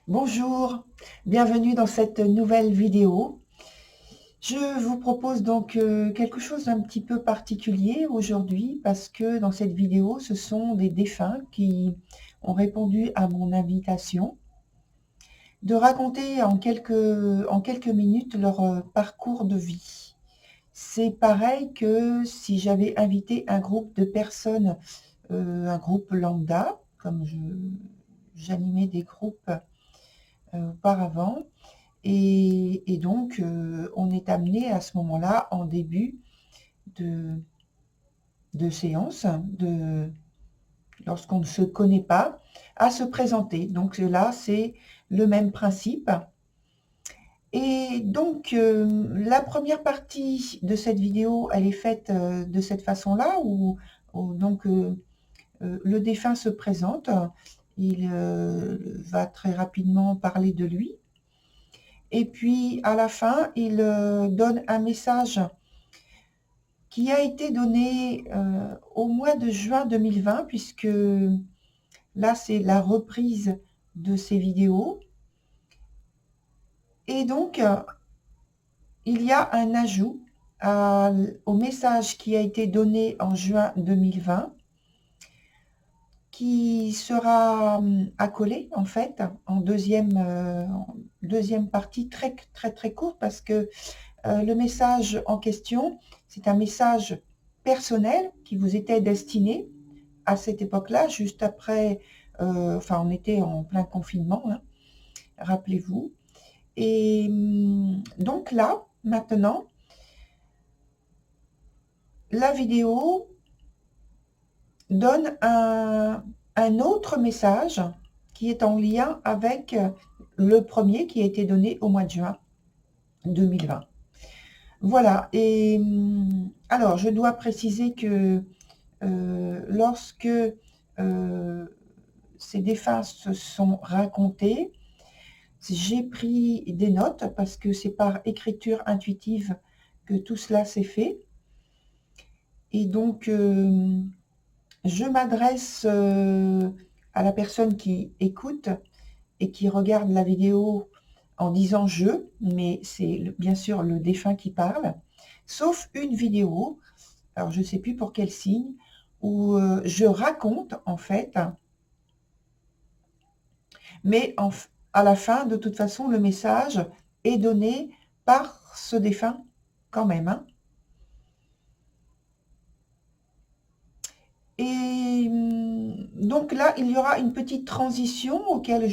Bonjour, bienvenue dans cette nouvelle vidéo. Je vous propose donc quelque chose d'un petit peu particulier aujourd'hui parce que dans cette vidéo, ce sont des défunts qui ont répondu à mon invitation de raconter en quelques minutes leur parcours de vie. C'est pareil que si j'avais invité un groupe de personnes, un groupe lambda, comme j'animais des groupes auparavant. Et donc, on est amené à ce moment-là, en début de, de séance, lorsqu'on ne se connaît pas, à se présenter. Donc là, c'est le même principe. Et donc, la première partie de cette vidéo, elle est faite de cette façon-là, où donc le défunt se présente, il va très rapidement parler de lui. Et puis, à la fin, il donne un message qui a été donné au mois de juin 2020, puisque là, c'est la reprise de ces vidéos. Et donc, il y a un ajout au message qui a été donné en juin 2020, qui sera accolé, en fait, en deuxième partie, très, très, très courte, parce que le message en question, c'est un message personnel qui vous était destiné à cette époque-là, juste après, enfin on était en plein confinement, hein, rappelez-vous. Et donc là, maintenant, la vidéo donne un autre message qui est en lien avec le premier qui a été donné au mois de juin 2020. Voilà, et alors je dois préciser que lorsque ces défunts se sont racontés, j'ai pris des notes parce que c'est par écriture intuitive que tout cela s'est fait. Et donc, je m'adresse à la personne qui écoute et qui regarde la vidéo en disant « je », mais c'est bien sûr le défunt qui parle, sauf une vidéo, alors je ne sais plus pour quel signe, où je raconte en fait, mais à la fin, de toute façon, le message est donné par ce défunt quand même, hein. Et donc là, il y aura une petite transition auquel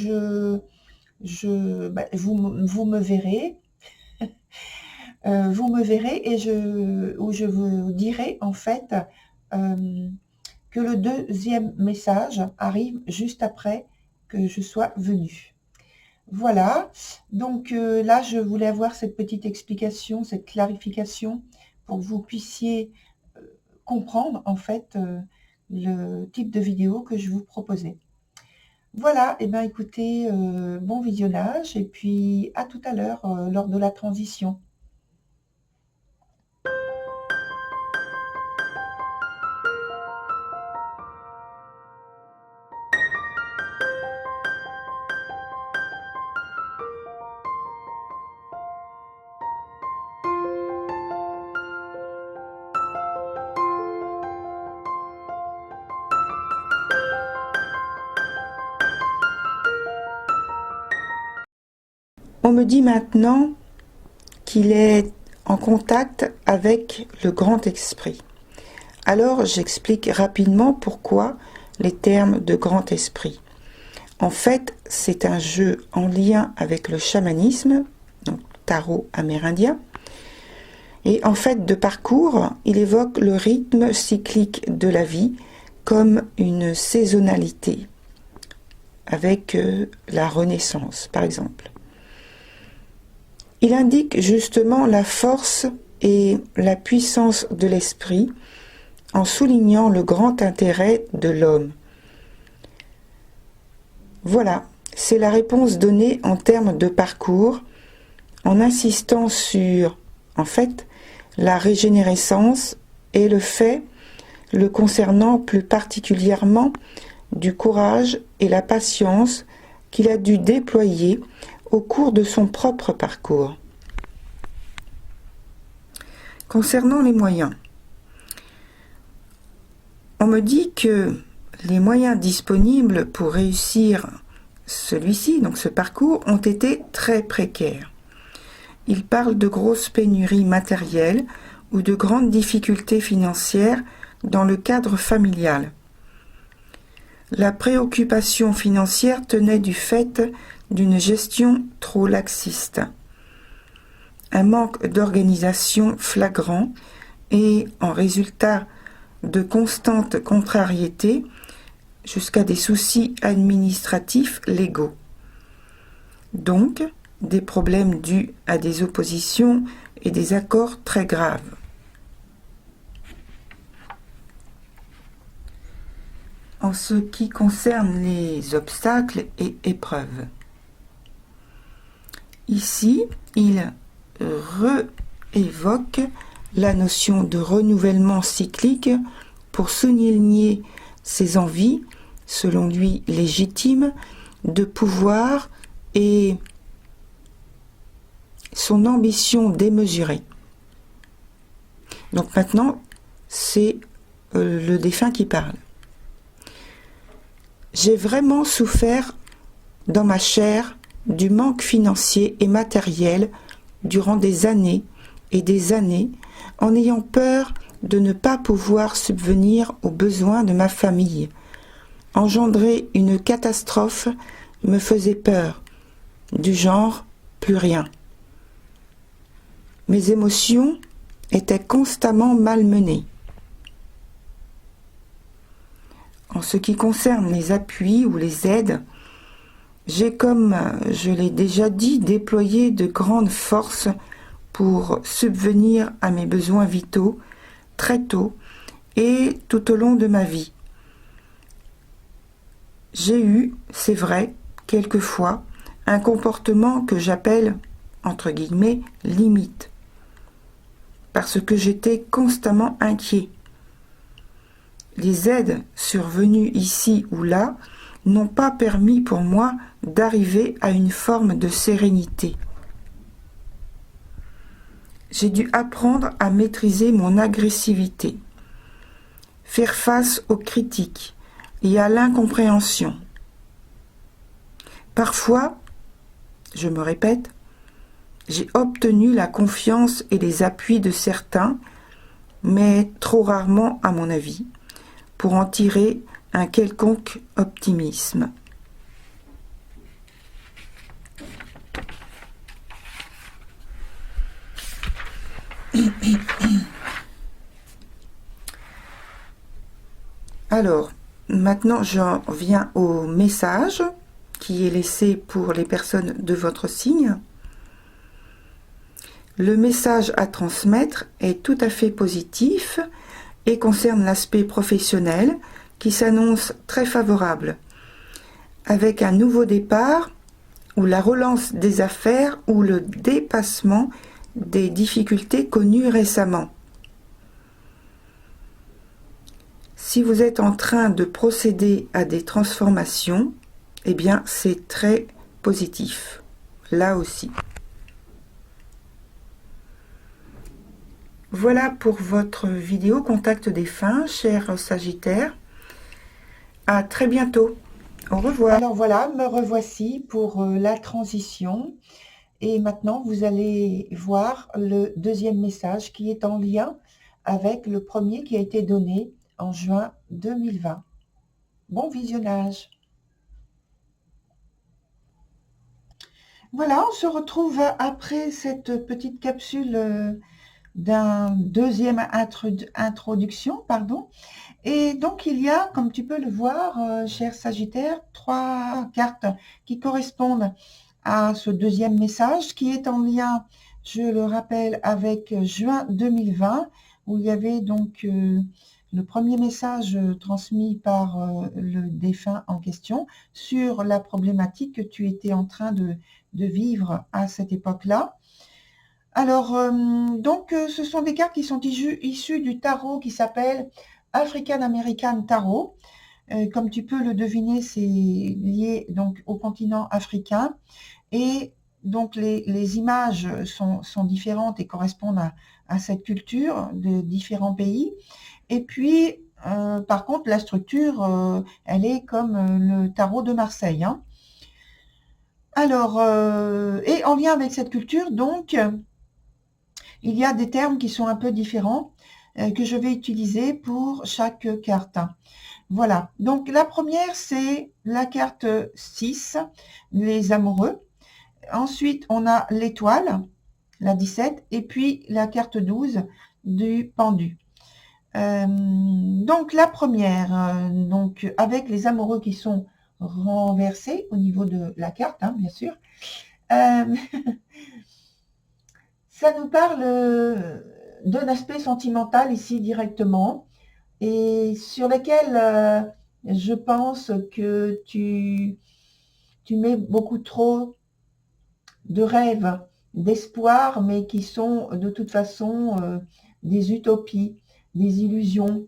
vous me verrez. Vous me verrez et où je vous dirai en fait que le deuxième message arrive juste après que je sois venue. Voilà, donc là, je voulais avoir cette petite explication, cette clarification pour que vous puissiez comprendre en fait le type de vidéo que je vous proposais. Voilà, et bien écoutez, bon visionnage et puis à tout à l'heure lors de la transition. On me dit maintenant qu'il est en contact avec le grand esprit. Alors j'explique rapidement pourquoi les termes de grand esprit. En fait, c'est un jeu en lien avec le chamanisme, donc tarot amérindien. Et en fait, de parcours, il évoque le rythme cyclique de la vie comme une saisonnalité, avec la renaissance, par exemple. Il indique justement la force et la puissance de l'esprit en soulignant le grand intérêt de l'homme. Voilà, c'est la réponse donnée en termes de parcours, en insistant sur, en fait, la régénérescence et le fait, le concernant plus particulièrement, du courage et la patience qu'il a dû déployer au cours de son propre parcours. Concernant les moyens, on me dit que les moyens disponibles pour réussir celui-ci, donc ce parcours, ont été très précaires. Il parle de grosses pénuries matérielles ou de grandes difficultés financières dans le cadre familial. La préoccupation financière tenait du fait d'une gestion trop laxiste, un manque d'organisation flagrant et, en résultat de constantes contrariétés, jusqu'à des soucis administratifs légaux. Donc, des problèmes dus à des oppositions et des accords très graves. En ce qui concerne les obstacles et épreuves, ici, il réévoque la notion de renouvellement cyclique pour souligner ses envies, selon lui légitimes, de pouvoir et son ambition démesurée. Donc maintenant, c'est le défunt qui parle. J'ai vraiment souffert dans ma chair du manque financier et matériel durant des années et des années, en ayant peur de ne pas pouvoir subvenir aux besoins de ma famille. Engendrer une catastrophe me faisait peur, du genre plus rien. Mes émotions étaient constamment malmenées. En ce qui concerne les appuis ou les aides, j'ai, comme je l'ai déjà dit, déployé de grandes forces pour subvenir à mes besoins vitaux très tôt et tout au long de ma vie. J'ai eu, c'est vrai, quelquefois, un comportement que j'appelle, entre guillemets, limite, parce que j'étais constamment inquiet. Les aides survenues ici ou là n'ont pas permis pour moi d'arriver à une forme de sérénité. J'ai dû apprendre à maîtriser mon agressivité, faire face aux critiques et à l'incompréhension. Parfois, je me répète, j'ai obtenu la confiance et les appuis de certains, mais trop rarement à mon avis, pour en tirer un quelconque optimisme. Alors, maintenant j'en viens au message qui est laissé pour les personnes de votre signe. Le message à transmettre est tout à fait positif et concerne l'aspect professionnel qui s'annonce très favorable, avec un nouveau départ ou la relance des affaires ou le dépassement des difficultés connues récemment. Si vous êtes en train de procéder à des transformations, eh bien c'est très positif, là aussi. Voilà pour votre vidéo Contact défunt, cher Sagittaire. À très bientôt. Au revoir. Alors voilà, me revoici pour la transition. Et maintenant, vous allez voir le deuxième message qui est en lien avec le premier qui a été donné en juin 2020. Bon visionnage. Voilà, on se retrouve après cette petite capsule d'un deuxième introduction, pardon. Et donc, il y a, comme tu peux le voir, cher Sagittaire, 3 cartes qui correspondent à ce deuxième message qui est en lien, je le rappelle, avec juin 2020, où il y avait donc le premier message transmis par le défunt en question sur la problématique que tu étais en train de vivre à cette époque-là. Alors, donc, ce sont des cartes qui sont issues du tarot qui s'appelle African American Tarot. Comme tu peux le deviner, c'est lié donc au continent africain. Et donc les images sont différentes et correspondent à cette culture de différents pays. Et puis, par contre, la structure, elle est comme le tarot de Marseille, hein. Alors, et en lien avec cette culture, donc, il y a des termes qui sont un peu différents que je vais utiliser pour chaque carte. Voilà, donc la première, c'est la carte 6, les amoureux. Ensuite, on a l'étoile, la 17, et puis la carte 12 du pendu. Donc la première, donc avec les amoureux qui sont renversés au niveau de la carte, hein, bien sûr. Ça nous parle d'un aspect sentimental ici directement et sur lequel je pense que tu mets beaucoup trop de rêves, d'espoirs, mais qui sont de toute façon des utopies, des illusions,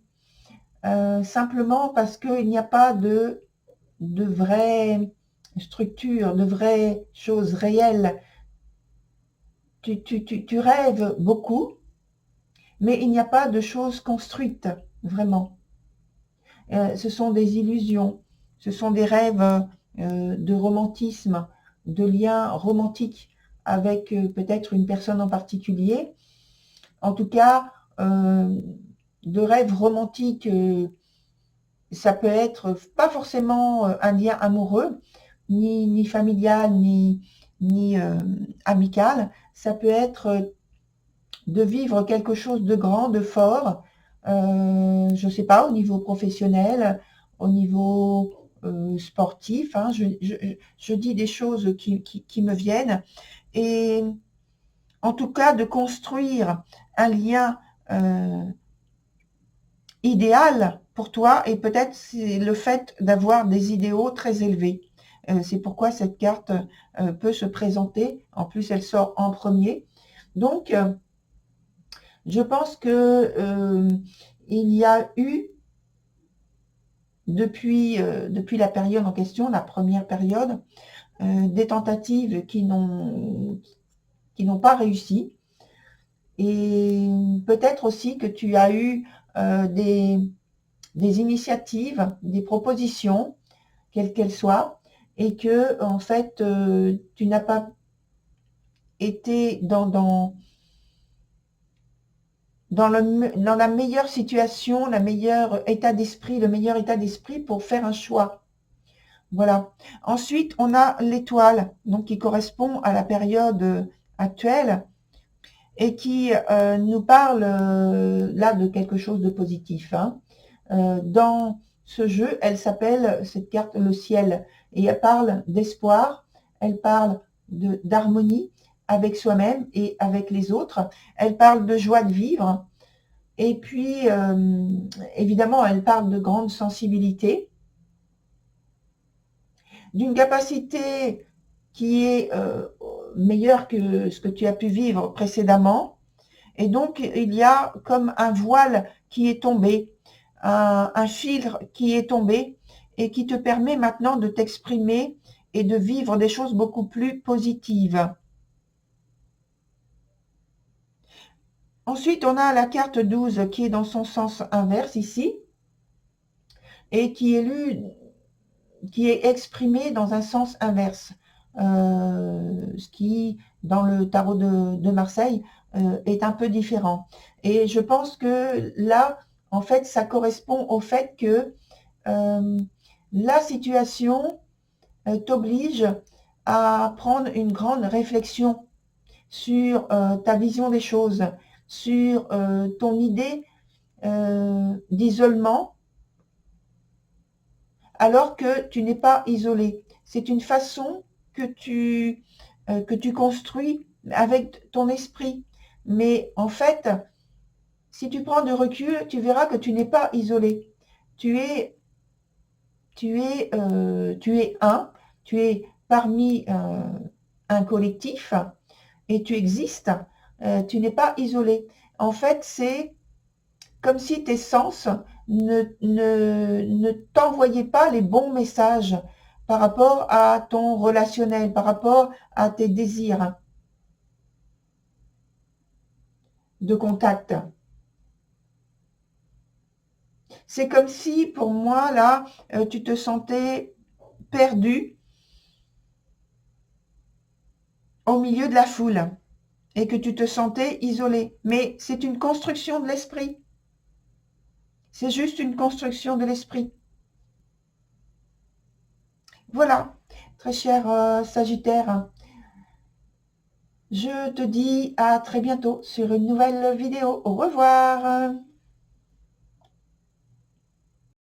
simplement parce qu'il n'y a pas de vraies structures, de vraies choses réelles. Tu rêves beaucoup, mais il n'y a pas de choses construites, vraiment. Ce sont des illusions, ce sont des rêves de romantisme, de liens romantiques avec peut-être une personne en particulier. En tout cas, de rêves romantiques, ça peut être pas forcément un lien amoureux, ni familial, ni amical. Ça peut être de vivre quelque chose de grand, de fort, je ne sais pas, au niveau professionnel, au niveau sportif, hein, je dis des choses qui me viennent, et en tout cas de construire un lien idéal pour toi, et peut-être c'est le fait d'avoir des idéaux très élevés. C'est pourquoi cette carte peut se présenter, en plus elle sort en premier. Donc, je pense que il y a eu, depuis la période en question, la première période, des tentatives qui n'ont pas réussi. Et peut-être aussi que tu as eu des initiatives, des propositions, quelles qu'elles soient, et que en fait, tu n'as pas été dans la meilleure situation, le meilleur état d'esprit pour faire un choix. Voilà. Ensuite, on a l'étoile, donc qui correspond à la période actuelle et qui nous parle là de quelque chose de positif, hein. Dans ce jeu, elle s'appelle, cette carte, le ciel, et elle parle d'espoir, elle parle d'harmonie avec soi-même et avec les autres, elle parle de joie de vivre, et puis évidemment elle parle de grande sensibilité, d'une capacité qui est meilleure que ce que tu as pu vivre précédemment, et donc il y a comme un voile qui est tombé, un filtre qui est tombé et qui te permet maintenant de t'exprimer et de vivre des choses beaucoup plus positives. Ensuite, on a la carte 12 qui est dans son sens inverse ici et qui est exprimée dans un sens inverse, ce qui, dans le tarot de Marseille, est un peu différent. Et je pense que là, en fait, ça correspond au fait que la situation t'oblige à prendre une grande réflexion sur ta vision des choses, sur ton idée d'isolement, alors que tu n'es pas isolé. C'est une façon que tu construis avec ton esprit. Mais en fait, si tu prends du recul, tu verras que tu n'es pas isolé. Tu es parmi un collectif et tu existes. Tu n'es pas isolé. En fait, c'est comme si tes sens ne t'envoyait pas les bons messages par rapport à ton relationnel, par rapport à tes désirs de contact. C'est comme si, pour moi, là, tu te sentais perdu au milieu de la foule et que tu te sentais isolé. Mais c'est une construction de l'esprit. C'est juste une construction de l'esprit. Voilà, très cher Sagittaire. Je te dis à très bientôt sur une nouvelle vidéo. Au revoir.